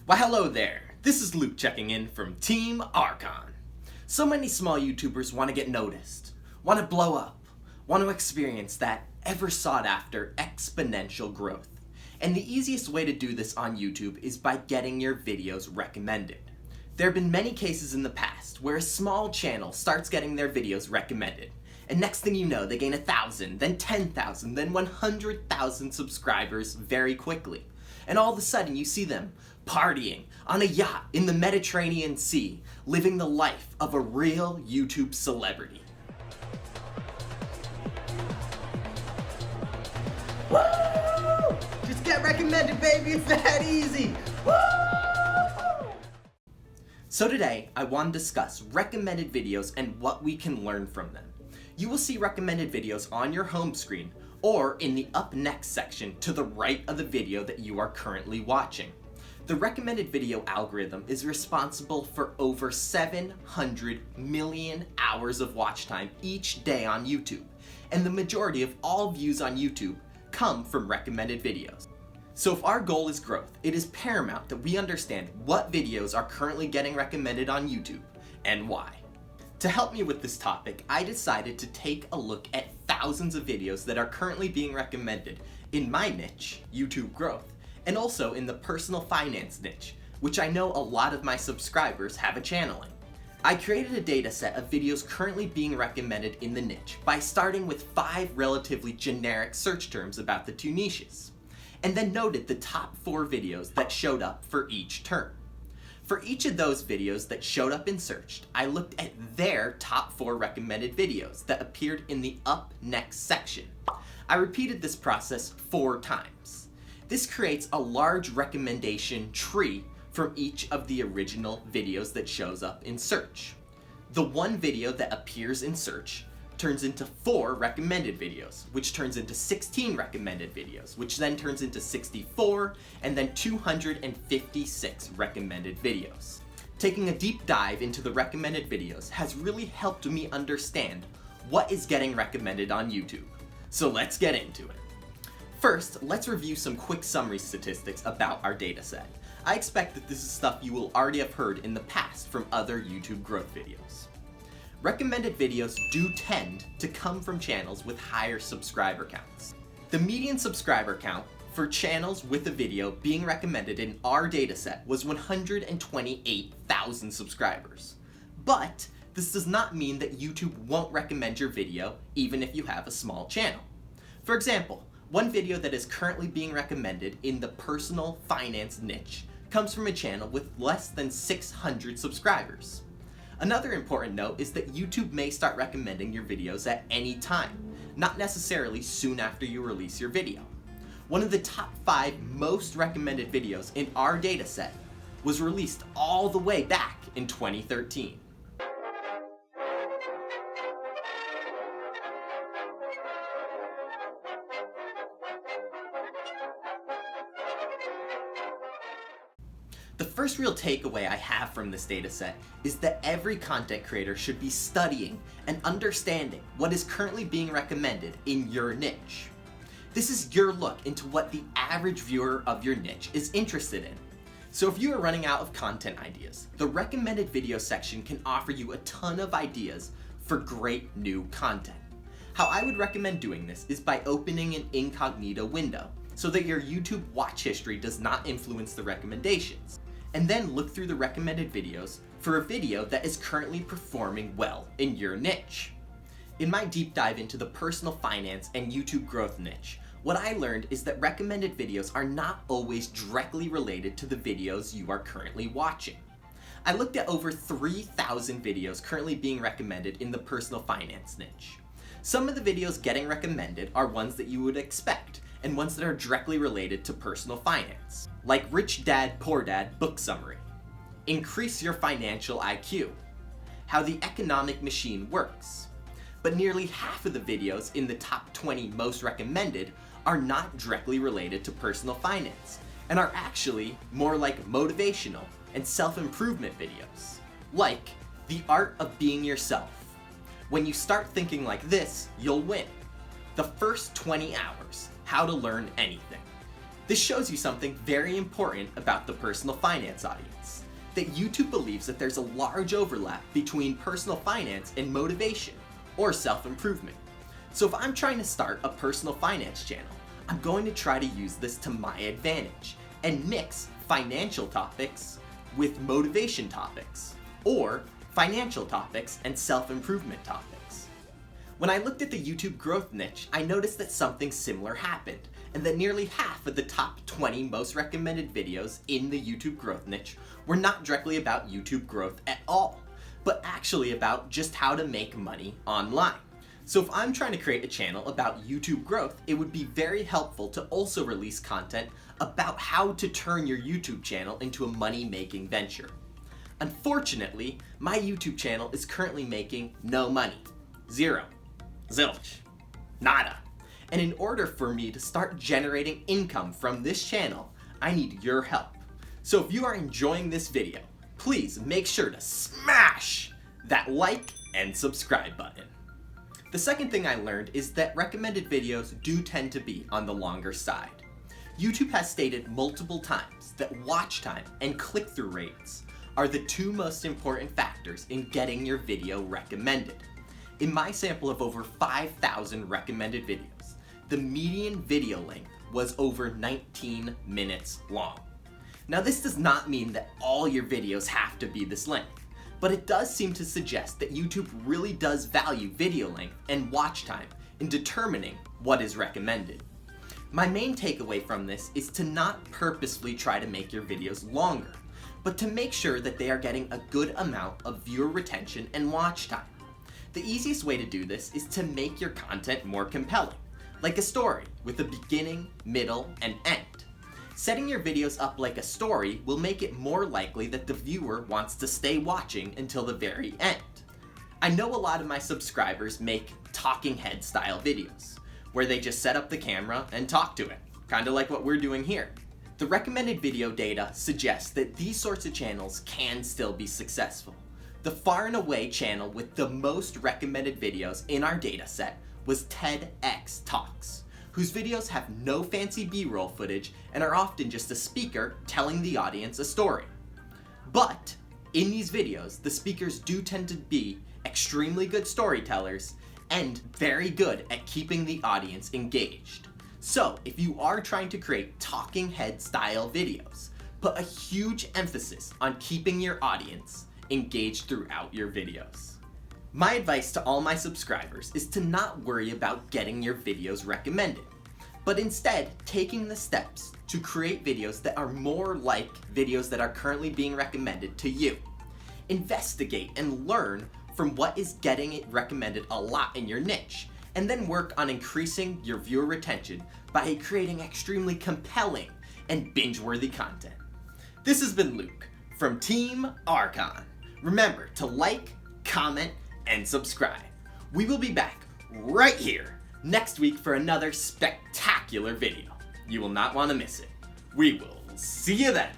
Why hello there, this is Luke checking in from Team Archon. So many small YouTubers want to get noticed, want to blow up, want to experience that ever sought after exponential growth. And the easiest way to do this on YouTube is by getting your videos recommended. There have been many cases in the past where a small channel starts getting their videos recommended, and next thing you know they gain 1,000, then 10,000, then 100,000 subscribers very quickly. And all of a sudden you see them partying on a yacht in the Mediterranean Sea, living the life of a real YouTube celebrity. Woo! Just get recommended, baby, it's that easy! Woo! So today, I want to discuss recommended videos and what we can learn from them. You will see recommended videos on your home screen or in the up next section to the right of the video that you are currently watching. The recommended video algorithm is responsible for over 700 million hours of watch time each day on YouTube, and the majority of all views on YouTube come from recommended videos. So if our goal is growth, it is paramount that we understand what videos are currently getting recommended on YouTube and why. To help me with this topic, I decided to take a look at thousands of videos that are currently being recommended in my niche, YouTube growth, and also in the personal finance niche, which I know a lot of my subscribers have a channel in. I created a data set of videos currently being recommended in the niche by starting with 5 relatively generic search terms about the two niches, and then noted the top 4 videos that showed up for each term. For each of those videos that showed up in search, I looked at their top 4 recommended videos that appeared in the up next section. I repeated this process 4 times. This creates a large recommendation tree from each of the original videos that shows up in search. The one video that appears in search turns into 4 recommended videos, which turns into 16 recommended videos, which then turns into 64, and then 256 recommended videos. Taking a deep dive into the recommended videos has really helped me understand what is getting recommended on YouTube. So let's get into it. First, let's review some quick summary statistics about our dataset. I expect that this is stuff you will already have heard in the past from other YouTube growth videos. Recommended videos do tend to come from channels with higher subscriber counts. The median subscriber count for channels with a video being recommended in our dataset was 128,000 subscribers. But this does not mean that YouTube won't recommend your video even if you have a small channel. For example, one video that is currently being recommended in the personal finance niche comes from a channel with less than 600 subscribers. Another important note is that YouTube may start recommending your videos at any time, not necessarily soon after you release your video. One of the top 5 most recommended videos in our dataset was released all the way back in 2013. The first real takeaway I have from this dataset is that every content creator should be studying and understanding what is currently being recommended in your niche. This is your look into what the average viewer of your niche is interested in. So if you are running out of content ideas, the recommended video section can offer you a ton of ideas for great new content. How I would recommend doing this is by opening an incognito window so that your YouTube watch history does not influence the recommendations, and then look through the recommended videos for a video that is currently performing well in your niche. In my deep dive into the personal finance and YouTube growth niche, what I learned is that recommended videos are not always directly related to the videos you are currently watching. I looked at over 3,000 videos currently being recommended in the personal finance niche. Some of the videos getting recommended are ones that you would expect, and ones that are directly related to personal finance, like Rich Dad, Poor Dad book summary, Increase Your Financial IQ, How the Economic Machine Works. But nearly half of the videos in the top 20 most recommended are not directly related to personal finance, and are actually more like motivational and self-improvement videos, like The Art of Being Yourself. When you start thinking like this, you'll win. The first 20 hours, How to Learn Anything. This shows you something very important about the personal finance audience, that YouTube believes that there's a large overlap between personal finance and motivation, or self-improvement. So if I'm trying to start a personal finance channel, I'm going to try to use this to my advantage and mix financial topics with motivation topics, or financial topics and self-improvement topics. When I looked at the YouTube growth niche, I noticed that something similar happened, and that nearly half of the top 20 most recommended videos in the YouTube growth niche were not directly about YouTube growth at all, but actually about just how to make money online. So if I'm trying to create a channel about YouTube growth, it would be very helpful to also release content about how to turn your YouTube channel into a money-making venture. Unfortunately, my YouTube channel is currently making no money. Zero. Zilch. Nada. And in order for me to start generating income from this channel, I need your help. So if you are enjoying this video, please make sure to smash that like and subscribe button. The second thing I learned is that recommended videos do tend to be on the longer side. YouTube has stated multiple times that watch time and click-through rates are the two most important factors in getting your video recommended. In my sample of over 5,000 recommended videos, the median video length was over 19 minutes long. Now this does not mean that all your videos have to be this length, but it does seem to suggest that YouTube really does value video length and watch time in determining what is recommended. My main takeaway from this is to not purposefully try to make your videos longer, but to make sure that they are getting a good amount of viewer retention and watch time. The easiest way to do this is to make your content more compelling, like a story with a beginning, middle, and end. Setting your videos up like a story will make it more likely that the viewer wants to stay watching until the very end. I know a lot of my subscribers make talking head style videos, where they just set up the camera and talk to it, kind of like what we're doing here. The recommended video data suggests that these sorts of channels can still be successful. The far and away channel with the most recommended videos in our data set was TEDx Talks, whose videos have no fancy B-roll footage and are often just a speaker telling the audience a story. But in these videos, the speakers do tend to be extremely good storytellers and very good at keeping the audience engaged. So if you are trying to create talking head style videos, put a huge emphasis on keeping your audience engaged throughout your videos. My advice to all my subscribers is to not worry about getting your videos recommended, but instead taking the steps to create videos that are more like videos that are currently being recommended to you. Investigate and learn from what is getting it recommended a lot in your niche, and then work on increasing your viewer retention by creating extremely compelling and binge-worthy content. This has been Luke from Team Archon. Remember to like, comment, and subscribe. We will be back right here next week for another spectacular video. You will not want to miss it. We will see you then.